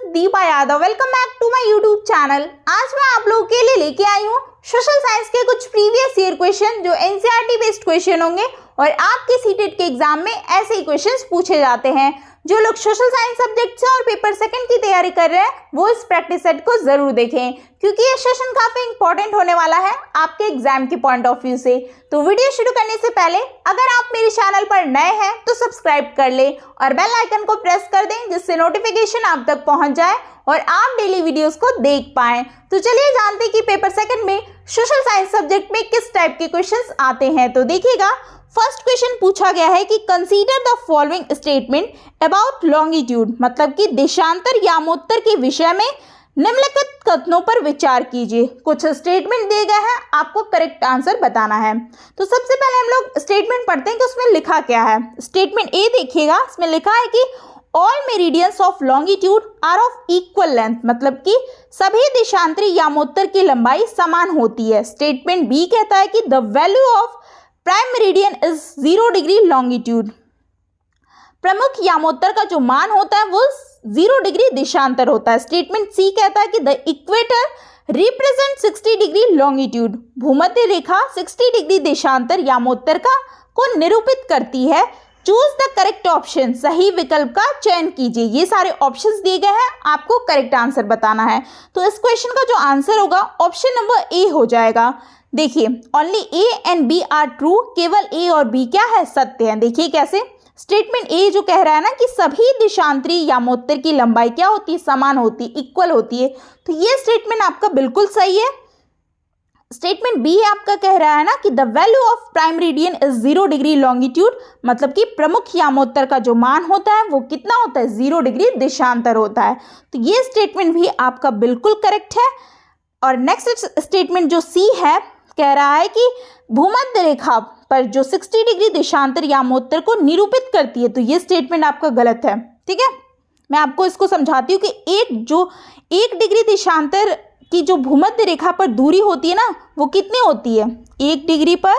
Deepa Yadav. Welcome back to my YouTube channel. आज मैं आप लोगों के लिए लेके आई हूँ सोशल साइंस के कुछ प्रीवियस ईयर क्वेश्चन जो एनसीईआरटी बेस्ड क्वेश्चन होंगे और आपके सीटेट के एग्जाम में ऐसे ही क्वेश्चंस पूछे जाते हैं। जो लोग सोशल साइंस सब्जेक्ट से और पेपर सेकंड की तैयारी कर रहे हैं वो इस प्रैक्टिस सेट को जरूर देखें क्योंकि ये सेशन काफी इंपॉर्टेंट होने वाला है आपके एग्जाम के पॉइंट ऑफ व्यू से। तो वीडियो शुरू करने से पहले अगर आप मेरे चैनल पर नए हैं तो सब्सक्राइब कर ले और बेल आइकन को प्रेस कर दें जिससे नोटिफिकेशन आप तक पहुंच जाए और आप डेली वीडियोस को देख पाएं। तो चलिए जानते हैं कि पेपर सेकंड में सोशल साइंस सब्जेक्ट में किस टाइप के क्वेश्चंस आते हैं। तो देखिएगा, फर्स्ट क्वेश्चन पूछा गया है कि consider the following statement about longitude, मतलब कि देशांतर यामोत्तर के विषय में निम्नलिखित कथनों पर विचार कीजिए। कुछ स्टेटमेंट दिए गए हैं, आपको करेक्ट आंसर बताना है। तो सबसे पहले हम लोग स्टेटमेंट पढ़ते हैं कि उसमें लिखा क्या है। स्टेटमेंट ए देखिएगा, इसमें लिखा है कि all meridians of longitude are of equal length, मतलब कि सभी देशांतरी यामोत्तर की लंबाई समान होती है। स्टेटमेंट बी कहता है कि the value of prime meridian is 0 degree longitude, प्रमुख यामोत्तर का जो मान होता है वो 0 डिग्री देशांतर होता है। स्टेटमेंट सी कहता है कि the equator represent 60 degree longitude, भूमध्य रेखा 60 डिग्री देशांतर यामोत्तर को निरूपित करती है। चूज द करेक्ट ऑप्शन, सही विकल्प का चयन कीजिए। ये सारे ऑप्शंस दिए गए हैं, आपको करेक्ट आंसर बताना है। तो इस क्वेश्चन का जो आंसर होगा ऑप्शन नंबर ए हो जाएगा। देखिए, only A and B are true, केवल ए और बी क्या है, सत्य है। देखिए कैसे, स्टेटमेंट ए जो कह रहा है ना कि सभी देशांतरी यामोत्तर की लंबाई क्या होती है, समान होती है, इक्वल होती है, तो ये स्टेटमेंट आपका बिल्कुल सही है। स्टेटमेंट बी आपका कह रहा है ना कि the value of prime meridian is 0 degree longitude, मतलब कि प्रमुख यामोत्तर का जो मान होता है वो कितना होता है, 0 डिग्री देशांतर होता है। तो ये स्टेटमेंट भी आपका बिल्कुल करेक्ट है। और नेक्स्ट स्टेटमेंट जो सी है कह रहा है कि भूमध्य रेखा पर जो 60 डिग्री देशांतर यामोत्तर को निरूपित करती है, तो ये स्टेटमेंट आपका गलत है। ठीक है, मैं आपको इसको समझाती हूँ कि 1 डिग्री देशांतर की जो भूमध्य रेखा पर दूरी होती है ना वो कितनी होती है, 1 डिग्री पर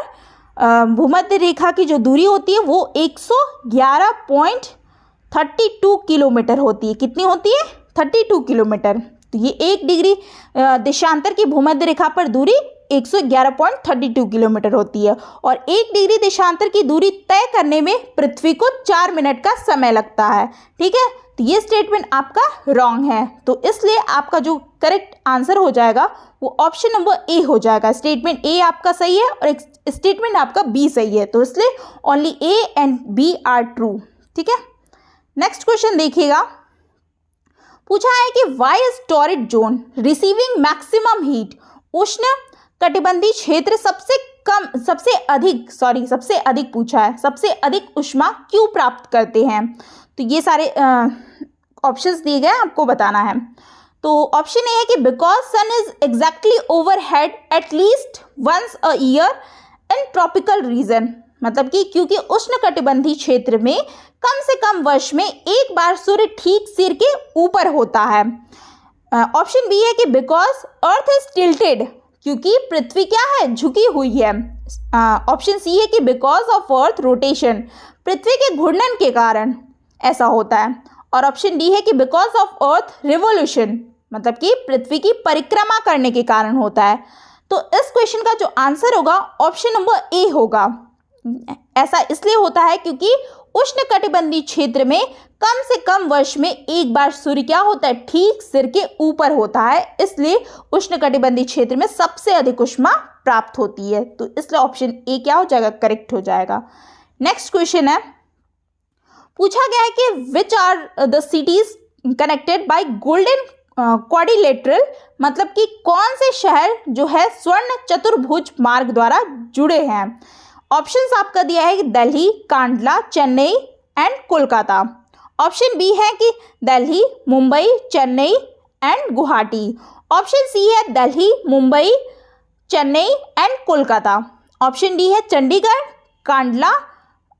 भूमध्य रेखा की जो दूरी होती है वो 111.32 किलोमीटर होती है। कितनी होती है, 32 किलोमीटर। तो ये 1 डिग्री देशांतर की भूमध्य रेखा पर दूरी 111.32 किलोमीटर होती है और 1 डिग्री देशांतर की दूरी तय करने में पृथ्वी को 4 मिनट का समय लगता है। ठीक है, तो ये स्टेटमेंट आपका रॉन्ग है, तो इसलिए आपका जो करेक्ट आंसर हो जाएगा वो ऑप्शन नंबर ए हो जाएगा। स्टेटमेंट ए आपका सही है और स्टेटमेंट आपका बी सही है, तो इसलिए only A and B are true. ठीक है, नेक्स्ट क्वेश्चन देखिएगा, पूछा है कि why is torrid zone receiving maximum heat, उष्ण कटिबंधीय क्षेत्र सबसे अधिक पूछा है, सबसे अधिक ऊष्मा क्यों प्राप्त करते हैं। तो ये सारे ऑप्शंस दिए गए, आपको बताना है। तो ऑप्शन ए है कि because sun is exactly overhead at least once a year in tropical region, मतलब कि क्योंकि उष्ण कटिबंधीय क्षेत्र में कम से कम वर्ष में एक बार सूर्य ठीक सिर के ऊपर होता है। ऑप्शन बी है कि बिकॉज अर्थ इज टिल्टेड, क्योंकि पृथ्वी क्या है, झुकी हुई है। ऑप्शन सी है कि बिकॉज ऑफ अर्थ रोटेशन, पृथ्वी के घूर्णन के कारण ऐसा होता है। और ऑप्शन डी है कि बिकॉज ऑफ अर्थ रिवोल्यूशन, मतलब कि पृथ्वी की परिक्रमा करने के कारण होता है। तो इस क्वेश्चन का जो आंसर होगा ऑप्शन नंबर ए होगा। ऐसा इसलिए होता है क्योंकि उष्ण कटिबंधीय क्षेत्र में कम से कम वर्ष में एक बार सूर्य क्या होता है, ठीक सिर के ऊपर होता है, इसलिए उष्ण कटिबंधीय क्षेत्र में सबसे अधिक ऊष्मा प्राप्त होती है। तो इसलिए ऑप्शन ए क्या हो जाएगा, करेक्ट हो जाएगा। नेक्स्ट क्वेश्चन है, पूछा गया है कि which are the cities connected by golden quadrilateral, मतलब कि कौन से शहर जो है स्वर्ण चतुर्भुज मार्ग द्वारा जुड़े हैं। ऑप्शंस आपका दिया है कि Delhi, Kandla, Chennai and Kolkata. Option B है कि Delhi, Mumbai, Chennai and Guwahati. Option C है Delhi, Mumbai, Chennai and Kolkata. Option D है चंडीगढ़, कांडला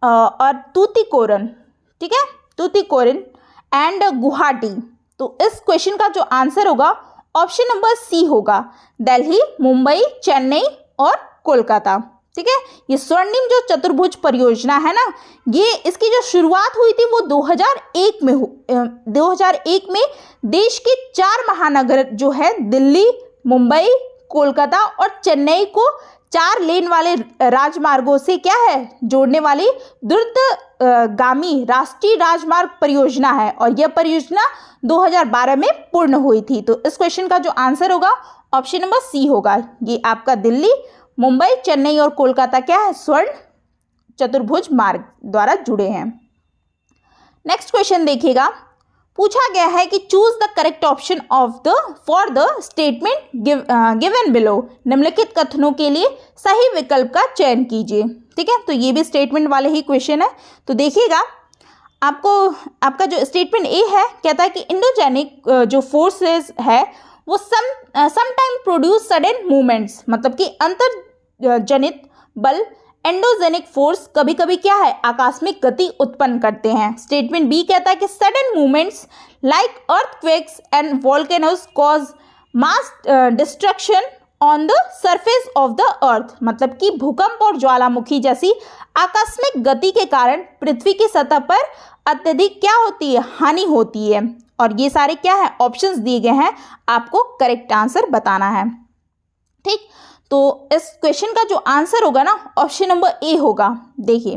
और तूतीकोरन। ठीक है, तूतीकोरन एंड गुवाहाटी। तो इस क्वेश्चन का जो आंसर होगा ऑप्शन नंबर सी होगा, दिल्ली, मुंबई, चेन्नई और कोलकाता। ठीक है। ये स्वर्णिम जो चतुर्भुज परियोजना है ना, ये इसकी जो शुरुआत हुई थी वो 2001 में देश के 4 महानगर जो है दिल्ली, मुंबई, कोलकाता और चेन्नई को 4 लेन वाले राजमार्गों से क्या है जोड़ने वाली द्रुतगामी राष्ट्रीय राजमार्ग परियोजना है, और यह परियोजना 2012 में पूर्ण हुई थी। तो इस क्वेश्चन का जो आंसर होगा ऑप्शन नंबर सी होगा। ये आपका दिल्ली, मुंबई, चेन्नई और कोलकाता क्या है स्वर्ण चतुर्भुज मार्ग द्वारा जुड़े हैं। नेक्स्ट क्वेश्चन देखिएगा, पूछा गया है कि choose the correct option of the for the statement given below. निम्नलिखित कथनों के लिए सही विकल्प का चयन कीजिए। ठीक है, तो ये भी स्टेटमेंट वाले ही क्वेश्चन है। तो देखिएगा, आपका जो स्टेटमेंट ए है कहता है कि इंडोजेनिक जो फोर्सेस है वो समटाइम प्रोड्यूस सडन मूवमेंट्स, मतलब कि अंतर्जनित बल एंडोजेनिक फोर्स कभी कभी क्या है आकस्मिक गति उत्पन्न करते हैं। स्टेटमेंट बी कहता है कि sudden movements like earthquakes and volcanoes cause mass destruction on the surface of the earth, मतलब कि भूकंप और ज्वालामुखी जैसी आकस्मिक गति के कारण पृथ्वी की सतह पर अत्यधिक क्या होती है हानि होती है। और ये सारे क्या है ऑप्शंस दिए गए हैं, आपको करेक्ट आंसर बताना है। ठीक, तो इस क्वेश्चन का जो आंसर होगा ना ऑप्शन नंबर ए होगा। देखिए,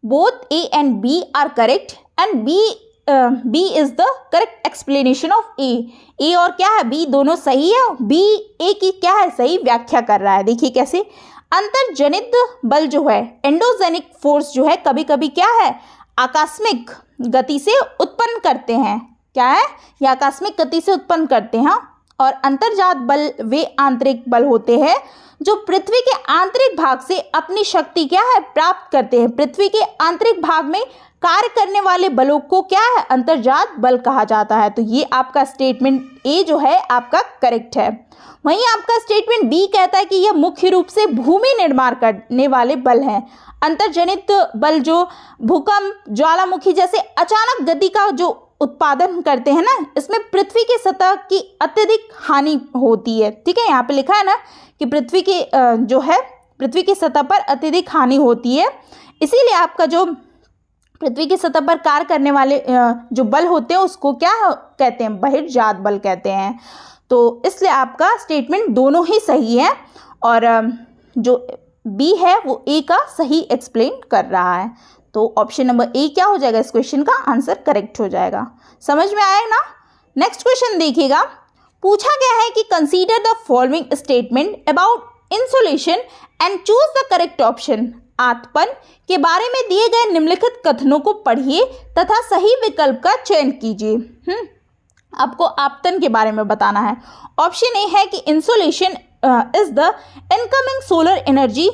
both A and B are correct and B is the correct explanation of A. A और क्या है बी दोनों सही है, बी ए की क्या है सही व्याख्या कर रहा है। देखिए कैसे, अंतर्जनित बल जो है एंडोजेनिक फोर्स जो है कभी कभी क्या है आकस्मिक गति से उत्पन्न करते हैं। क्या है, ये आकस्मिक गति से उत्पन्न करते हैं। और अंतर्जात बल वे आंतरिक बल होते हैं जो पृथ्वी के आंतरिक भाग से अपनी शक्ति क्या है प्राप्त करते हैं। पृथ्वी के आंतरिक भाग में कार्य करने वाले बलों को क्या है अंतर्जात बल कहा जाता है। तो ये आपका स्टेटमेंट ए जो है आपका करेक्ट है। वहीं आपका स्टेटमेंट बी कहता है कि यह मुख्य रूप से भूमि निर्माण करने वाले बल हैं। अंतर्जनित बल जो भूकंप, ज्वालामुखी जैसे अचानक गति का जो उत्पादन करते हैं ना, इसमें पृथ्वी की सतह की अत्यधिक हानि होती है। ठीक है, यहाँ पे लिखा है ना कि पृथ्वी की जो है पृथ्वी की सतह पर अत्यधिक हानि होती है, इसीलिए आपका जो पृथ्वी की सतह पर कार्य करने वाले जो बल होते हैं उसको क्या कहते हैं बहिर्जात बल कहते हैं। तो इसलिए आपका स्टेटमेंट दोनों ही सही है और जो बी है वो ए का सही एक्सप्लेन कर रहा है। तो ऑप्शन नंबर ए क्या हो जाएगा, इस क्वेश्चन का आंसर करेक्ट हो जाएगा। समझ में आया ना। नेक्स्ट क्वेश्चन देखिएगा, पूछा गया है कि consider the following statement about insulation and choose the correct option. आतपन के बारे में दिए गए निम्नलिखित कथनों को पढ़िए तथा सही विकल्प का चयन कीजिए। आपको आपतन के बारे में बताना है। ऑप्शन ए है कि insolation is the incoming solar energy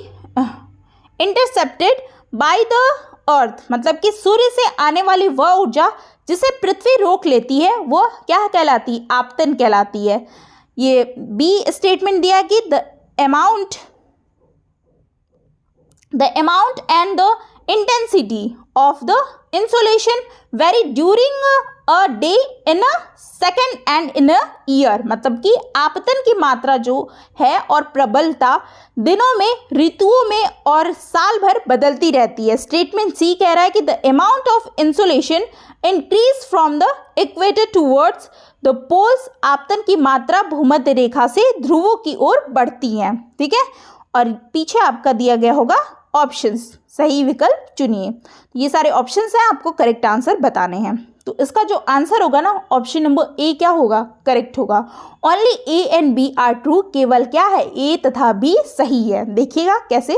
intercepted by the earth, मतलब कि सूर्य से आने वाली वह ऊर्जा जिसे पृथ्वी रोक लेती है वो क्या कहलाती है आपतन कहलाती है। ये बी स्टेटमेंट दिया कि the amount and the intensity of the insolation vary during a day in a second and in a year, मतलब कि आपतन की मात्रा जो है और प्रबलता दिनों में, ऋतुओं में और साल भर बदलती रहती है। स्टेटमेंट सी कह रहा है कि the amount of insolation increase from the equator towards the poles. आपतन की मात्रा भूमध्य रेखा से ध्रुवों की ओर बढ़ती है। ठीक है, और पीछे आपका दिया गया होगा ऑप्शंस, सही विकल्प चुनिए। ये सारे ऑप्शंस हैं, आपको करेक्ट आंसर बताने हैं। तो इसका जो आंसर होगा ना ऑप्शन नंबर ए क्या होगा करेक्ट होगा। Only A and B are true, केवल क्या है ए तथा बी सही है। देखिएगा कैसे,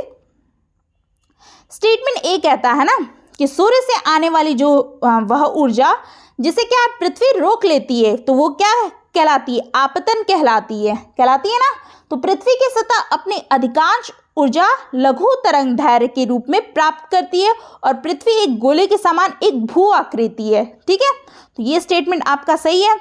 स्टेटमेंट ए कहता है ना कि सूर्य से आने वाली जो वह ऊर्जा जिसे क्या पृथ्वी रोक लेती है तो वो क्या कहलाती है आपतन कहलाती है ना। तो पृथ्वी की सतह अपनी अधिकांश ऊर्जा लघु तरंग दैर्घ्य के रूप में प्राप्त करती है और पृथ्वी एक गोले के समान एक भू आकृति है। ठीक है, तो ये स्टेटमेंट आपका सही है।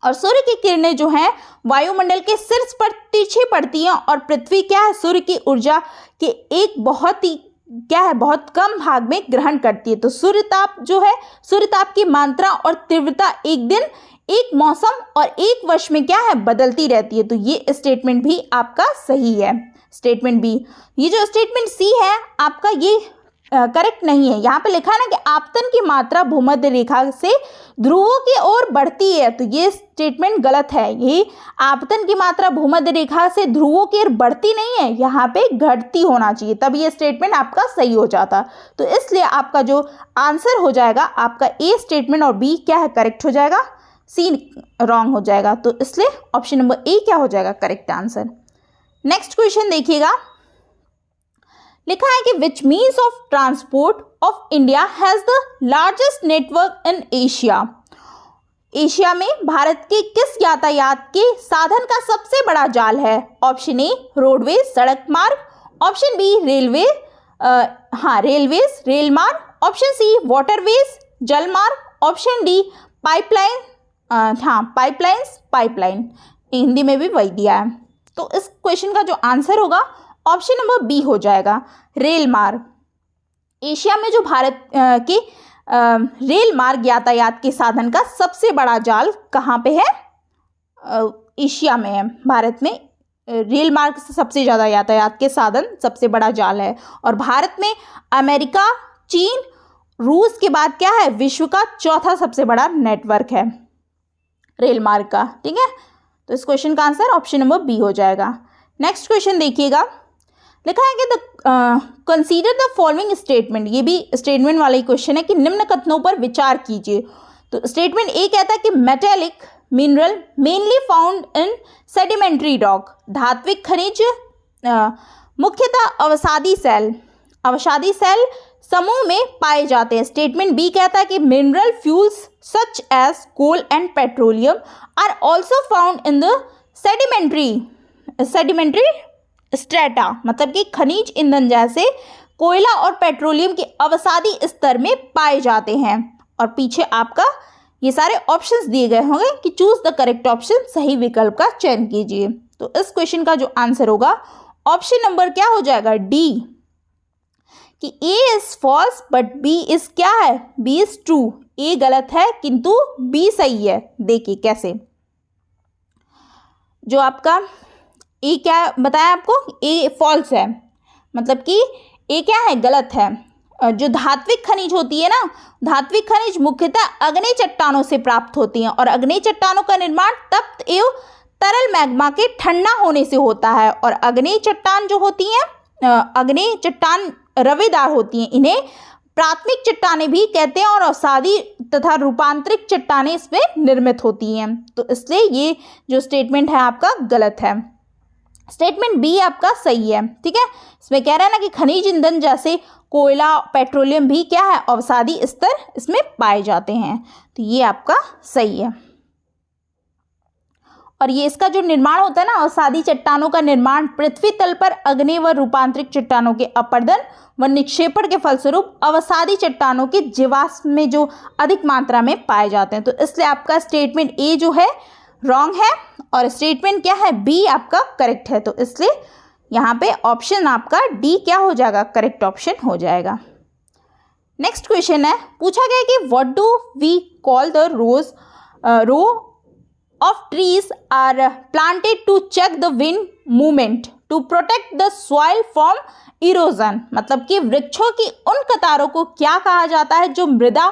और सूर्य की किरणें जो हैं वायुमंडल के शीर्ष पर तिरछी पड़ती हैं और पृथ्वी क्या है सूर्य की ऊर्जा के एक बहुत कम भाग में ग्रहण करती है। तो सूर्यताप जो है सूर्यताप की मात्रा और तीव्रता एक दिन, एक मौसम और एक वर्ष में क्या है बदलती रहती है। तो ये स्टेटमेंट भी आपका सही है। Statement B. ये जो स्टेटमेंट सी है आपका ये करेक्ट नहीं है। यहाँ पे लिखा है ना कि आपतन की मात्रा भूमध्य रेखा से ध्रुवों की ओर बढ़ती है, तो ये स्टेटमेंट गलत है। ये आपतन की मात्रा भूमध्य रेखा से ध्रुवों की ओर बढ़ती नहीं है, यहाँ पे घटती होना चाहिए, तब ये स्टेटमेंट आपका सही हो जाता। तो इसलिए आपका जो आंसर हो जाएगा आपका ए स्टेटमेंट और बी क्या है, करेक्ट हो जाएगा, सी रॉन्ग हो जाएगा। तो इसलिए ऑप्शन नंबर ए क्या हो जाएगा करेक्ट आंसर। नेक्स्ट क्वेश्चन देखिएगा, लिखा है कि which means of transport of India has the largest network in Asia. Asia में भारत के किस यातायात के साधन का सबसे बड़ा जाल है? ऑप्शन ए रोडवेज सड़क मार्ग, ऑप्शन बी रेलवेज रेल मार्ग, ऑप्शन सी वाटरवेज जल मार्ग, ऑप्शन डी पाइपलाइन। हिंदी में भी वही दिया है। तो इस क्वेश्चन का जो आंसर होगा ऑप्शन नंबर बी हो जाएगा, रेल मार्ग। एशिया में जो भारत के रेल मार्ग यातायात के साधन का सबसे बड़ा जाल कहाँ पे है? एशिया में है। भारत में रेल मार्ग से सबसे ज़्यादा यातायात के साधन सबसे बड़ा जाल है। और भारत में अमेरिका, चीन, रूस के बाद क्या है, विश्व का चौथा सबसे बड़ा नेटवर्क है रेल मार्ग का। ठीक है, तो इस क्वेश्चन का आंसर ऑप्शन नंबर बी हो जाएगा। नेक्स्ट क्वेश्चन देखिएगा, लिखा है कि कंसीडर द फॉलोइंग स्टेटमेंट। ये भी स्टेटमेंट वाला ही क्वेश्चन है कि निम्न कथनों पर विचार कीजिए। तो स्टेटमेंट ए कहता है कि metallic mineral mainly found in sedimentary rock. धात्विक खनिज मुख्यतः अवसादी सेल समूह में पाए जाते हैं। स्टेटमेंट बी कहता है कि mineral fuels such as coal and petroleum are also found in the sedimentary strata, मतलब कि खनिज ईंधन जैसे कोयला और पेट्रोलियम के अवसादी स्तर में पाए जाते हैं। और पीछे आपका ये सारे ऑप्शंस दिए गए होंगे कि चूज द करेक्ट ऑप्शन, सही विकल्प का चयन कीजिए। तो इस क्वेश्चन का जो आंसर होगा ऑप्शन नंबर क्या हो जाएगा, डी, कि A is false but B is क्या है, बी इज ट्रू। ए गलत है किंतु बी सही है। देखिए कैसे, जो आपका ए क्या बताया आपको, ए फॉल्स है, मतलब कि ए क्या है, गलत है। जो धात्विक खनिज होती है ना, धात्विक खनिज मुख्यतः अग्नेय चट्टानों से प्राप्त होती हैं और अग्नेय चट्टानों का निर्माण तप्त एवं तरल मैग्मा के ठंडा होने से होता है। और अग्नेय चट्टान जो होती हैं, अग्नेय चट्टान रवेदार होती हैं, इन्हें प्राथमिक चट्टानें भी कहते हैं और अवसादी तथा रूपांतरित चट्टानें इसमें निर्मित होती हैं। तो इसलिए ये जो स्टेटमेंट है आपका गलत है। स्टेटमेंट बी आपका सही है। ठीक है, इसमें कह रहा है ना कि खनिज ईंधन जैसे कोयला, पेट्रोलियम भी क्या है, अवसादी स्तर इसमें पाए जाते हैं। तो ये आपका सही है। और ये इसका जो निर्माण होता है ना, अवसादी चट्टानों का निर्माण पृथ्वी तल पर अग्नेय व रूपांतरित चट्टानों के अपरदन व निक्षेपण के फलस्वरूप अवसादी चट्टानों के जीवाश्म में जो अधिक मात्रा में पाए जाते हैं। तो इसलिए आपका स्टेटमेंट ए जो है रॉन्ग है और स्टेटमेंट क्या है, बी आपका करेक्ट है। तो इसलिए यहाँ पे ऑप्शन आपका डी क्या हो जाएगा, करेक्ट ऑप्शन हो जाएगा। नेक्स्ट क्वेश्चन है, पूछा गया कि what do we call the row of trees are planted to check the wind movement to protect the soil from erosion। मतलब कि वृक्षों की उन कतारों को क्या कहा जाता है जो मृदा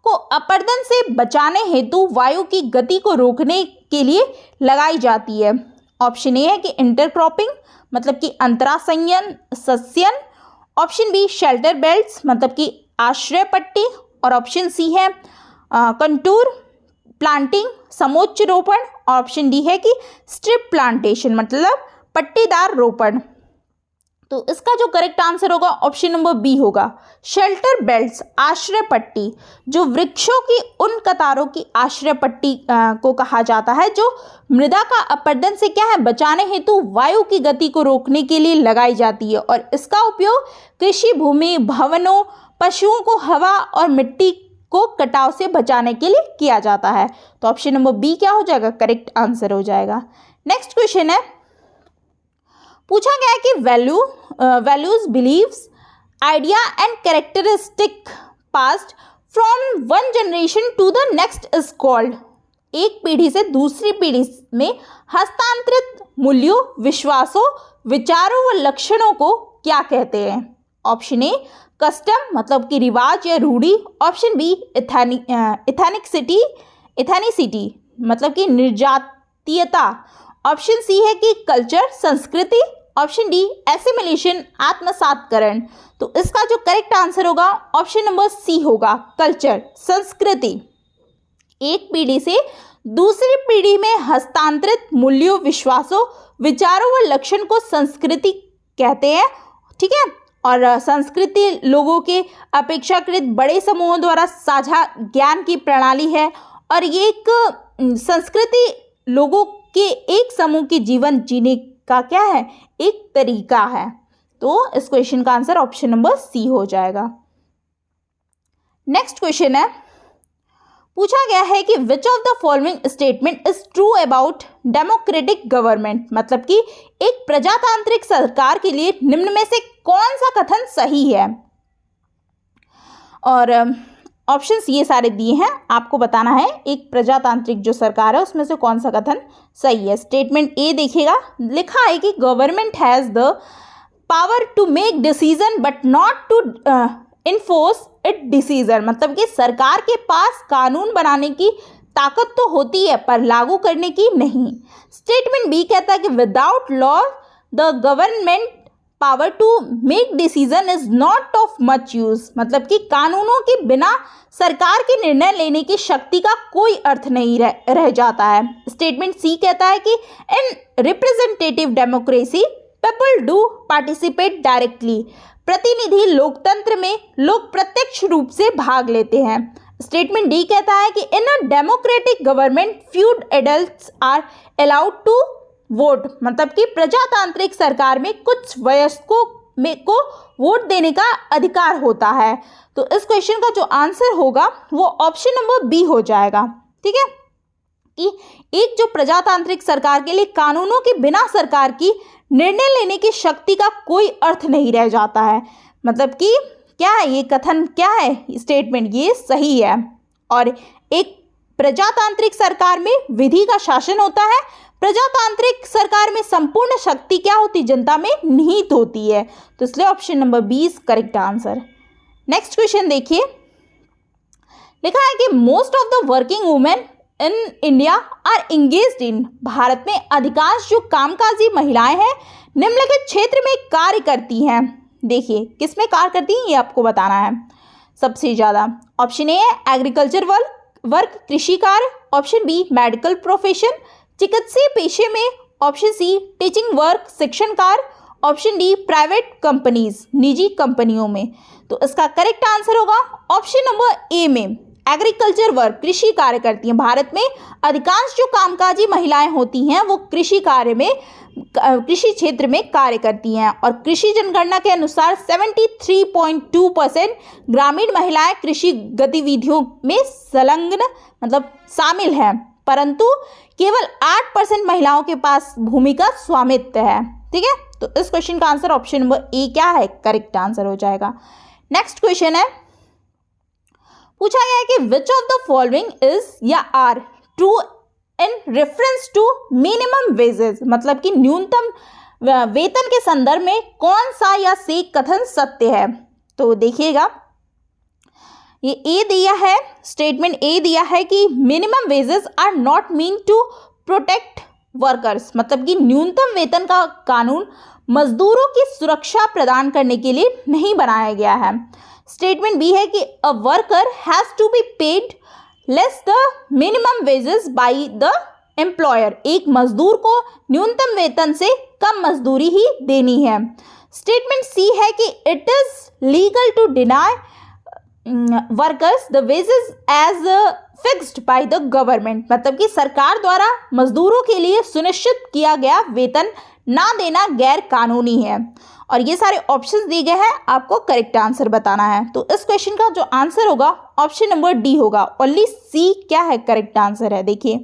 को अपरदन से बचाने हेतु वायु की गति को रोकने के लिए लगाई जाती है। ऑप्शन ए है कि इंटरक्रॉपिंग, मतलब कि अंतरासंयन सस्यन, ऑप्शन बी शेल्टर बेल्ट्स, मतलब कि आश्रय पट्टी, और ऑप्शन सी है कंटूर प्लांटिंग, समोच्च रोपण, ऑप्शन डी है कि स्ट्रिप प्लांटेशन, मतलब पट्टीदार रोपण। तो इसका जो करेक्ट आंसर होगा ऑप्शन नंबर बी होगा, शेल्टर बेल्ट्स, आश्रय पट्टी। जो वृक्षों की उन कतारों की आश्रय पट्टी को कहा जाता है जो मृदा का अपरदन से क्या है, बचाने हेतु वायु की गति को रोकने के लिए लगाई जाती है और इसका उपयोग कृषि भूमि, भवनों, पशुओं को हवा और मिट्टी को कटाव से बचाने के लिए किया जाता है। तो ऑप्शन नंबर बी क्या हो जाएगा, करेक्ट आंसर हो जाएगा। नेक्स्ट क्वेश्चन है, पूछा गया है कि values, beliefs, idea and characteristic passed from one generation to the next is called. एक पीढ़ी से दूसरी पीढ़ी में हस्तांतरित मूल्यों, विश्वासों, विचारों व लक्षणों को क्या कहते हैं? ऑप्शन ए कस्टम मतलब कि रिवाज या रूढ़ी, ऑप्शन बी इथेनिसिटी मतलब कि निर्जातीयता, ऑप्शन सी है कि कल्चर संस्कृति, ऑप्शन डी एसिमिलेशन आत्मसातकरण। तो इसका जो करेक्ट आंसर होगा ऑप्शन नंबर सी होगा, कल्चर संस्कृति। एक पीढ़ी से दूसरी पीढ़ी में हस्तांतरित मूल्यों, विश्वासों, विचारों व लक्षण को संस्कृति कहते हैं। ठीक है, और संस्कृति लोगों के अपेक्षाकृत बड़े समूहों द्वारा साझा ज्ञान की प्रणाली है, और ये एक संस्कृति लोगों के एक समूह के जीवन जीने का क्या है, एक तरीका है। तो इस क्वेश्चन का आंसर ऑप्शन नंबर सी हो जाएगा। नेक्स्ट क्वेश्चन है, पूछा गया है कि which of the following statement is true about democratic government, मतलब कि एक प्रजातांत्रिक सरकार के लिए निम्न में से कौन सा कथन सही है। और ऑप्शंस ये सारे दिए हैं, आपको बताना है एक प्रजातांत्रिक जो सरकार है उसमें से कौन सा कथन सही है। स्टेटमेंट ए देखिएगा, लिखा है कि government has the power to make decision but not to enforce it decision, मतलब कि सरकार के पास कानून बनाने की ताकत तो होती है पर लागू करने की नहीं। स्टेटमेंट बी कहता है कि without law the government power to make decision is not of much use, मतलब कि कानूनों के बिना सरकार के निर्णय लेने की शक्ति का कोई अर्थ नहीं रह जाता है। स्टेटमेंट सी कहता है कि in representative democracy people do participate directly, प्रतिनिधि लोकतंत्र में लोग प्रत्यक्ष रूप से भाग लेते हैं। स्टेटमेंट डी कहता है कि in a democratic government few adults are allowed to vote, मतलब कि प्रजातांत्रिक सरकार में कुछ वयस्कों को वोट देने का अधिकार होता है। तो इस क्वेश्चन का जो आंसर होगा वो ऑप्शन नंबर बी हो जाएगा। ठीक है, कि एक जो प्रजातांत्रिक सरकार के लिए कानूनों के बिना सरकार की निर्णय लेने की शक्ति का कोई अर्थ नहीं रह जाता है, मतलब कि क्या है ये कथन, क्या है स्टेटमेंट, ये सही है। और एक प्रजातांत्रिक सरकार में विधि का शासन होता है, प्रजातांत्रिक सरकार में संपूर्ण शक्ति क्या होती, जनता में निहित होती है। तो इसलिए option number B is correct answer. Next question देखिए, लिखा है कि most of the working women in India are engaged in, Bharat में अधिकांश जो कामकाजी महिलाएं हैं निम्नलिखित क्षेत्र में कार्य करती हैं। देखिए किस में कार्य करती हैं ये आपको बताना है सबसे ज़्यादा। ऑप्शन ए है एग्रीकल्चर वर्क कृषि कार्य, ऑप्शन बी मेडिकल प्रोफेशन चिकित्सीय पेशे में, ऑप्शन सी टीचिंग वर्क शिक्षण कार्य, ऑप्शन डी प्राइवेट कंपनीज निजी कंपनियों में। तो इसका करेक्ट आंसर होगा ऑप्शन नंबर ए में एग्रीकल्चर वर्क कृषि कार्य करती हैं। भारत में अधिकांश जो कामकाजी महिलाएं होती हैं वो कृषि कार्य में कृषि क्षेत्र में कार्य करती हैं, और कृषि जनगणना के अनुसार 73.2% ग्रामीण महिलाएं कृषि गतिविधियों में संलग्न मतलब शामिल हैं, परंतु केवल 8% महिलाओं के पास भूमि का स्वामित्व है। ठीक है, तो इस क्वेश्चन का आंसर ऑप्शन नंबर ए क्या है, करेक्ट आंसर हो जाएगा। नेक्स्ट क्वेश्चन है, पूछा गया है कि which of the following is या are true in reference to minimum wages, मतलब कि न्यूनतम वेतन के संदर्भ में कौन सा या से कथन सत्य है। तो देखिएगा ये ए दिया है, स्टेटमेंट ए दिया है कि minimum wages are not mean to protect workers, मतलब कि न्यूनतम वेतन का कानून मजदूरों की सुरक्षा प्रदान करने के लिए नहीं बनाया गया है। स्टेटमेंट बी है कि a worker has to be paid less the minimum wages by the employer, एक मजदूर को न्यूनतम वेतन से कम मजदूरी ही देनी है। स्टेटमेंट सी है कि it is legal to deny workers the wages as fixed by the government, मतलब कि सरकार द्वारा मजदूरों के लिए सुनिश्चित किया गया वेतन ना देना गैर कानूनी है। और ये सारे ऑप्शंस दिए गए हैं, आपको करेक्ट आंसर बताना है। तो इस क्वेश्चन का जो आंसर होगा ऑप्शन नंबर डी होगा, ओनली सी क्या है करेक्ट आंसर है। देखिए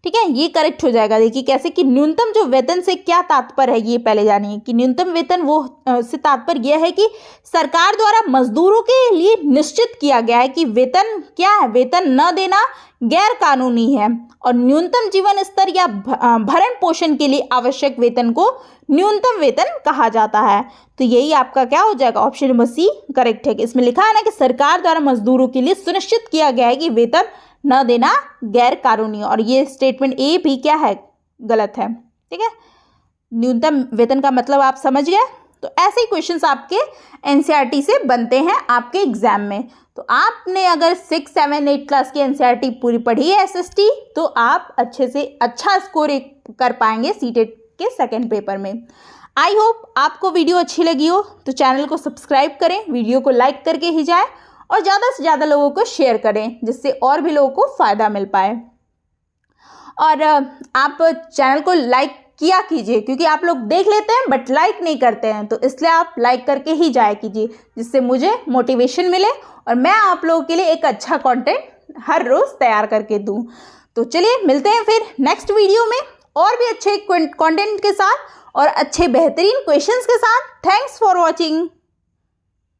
ठीक है, ये करेक्ट हो जाएगा। देखिए कैसे कि न्यूनतम जो वेतन से क्या तात्पर्य है ये पहले जानिए कि न्यूनतम वेतन वो से तात्पर्य यह है कि सरकार द्वारा मजदूरों के लिए निश्चित किया गया है कि वेतन क्या है, वेतन न देना गैर कानूनी है और न्यूनतम जीवन स्तर या भरण पोषण के लिए आवश्यक वेतन को न्यूनतम वेतन कहा जाता है। तो यही आपका क्या हो जाएगा, ऑप्शन नंबर सी करेक्ट है कि इसमें लिखा है ना कि सरकार द्वारा मजदूरों के लिए सुनिश्चित किया गया है कि वेतन न देना गैर कानूनी, और ये स्टेटमेंट ए भी क्या है, गलत है। ठीक है, न्यूनतम वेतन का मतलब आप समझ गए। तो ऐसे ही क्वेश्चंस आपके एनसीईआरटी से बनते हैं आपके एग्जाम में। तो आपने अगर 6, 7, 8 क्लास की एनसीईआरटी पूरी पढ़ी है एसएसटी, तो आप अच्छे से अच्छा स्कोर कर पाएंगे सीटेट के सेकंड पेपर में। आई होप आपको वीडियो अच्छी लगी हो, तो चैनल को सब्सक्राइब करें, वीडियो को लाइक करके ही जाएं और ज़्यादा से ज़्यादा लोगों को शेयर करें जिससे और भी लोगों को फ़ायदा मिल पाए। और आप चैनल को लाइक किया कीजिए क्योंकि आप लोग देख लेते हैं बट लाइक नहीं करते हैं, तो इसलिए आप लाइक करके ही जाया कीजिए जिससे मुझे मोटिवेशन मिले और मैं आप लोगों के लिए एक अच्छा कंटेंट हर रोज़ तैयार करके दूं। तो चलिए मिलते हैं फिर नेक्स्ट वीडियो में और भी अच्छे कंटेंट के साथ और अच्छे बेहतरीन क्वेश्चंस के साथ। Thanks for watching.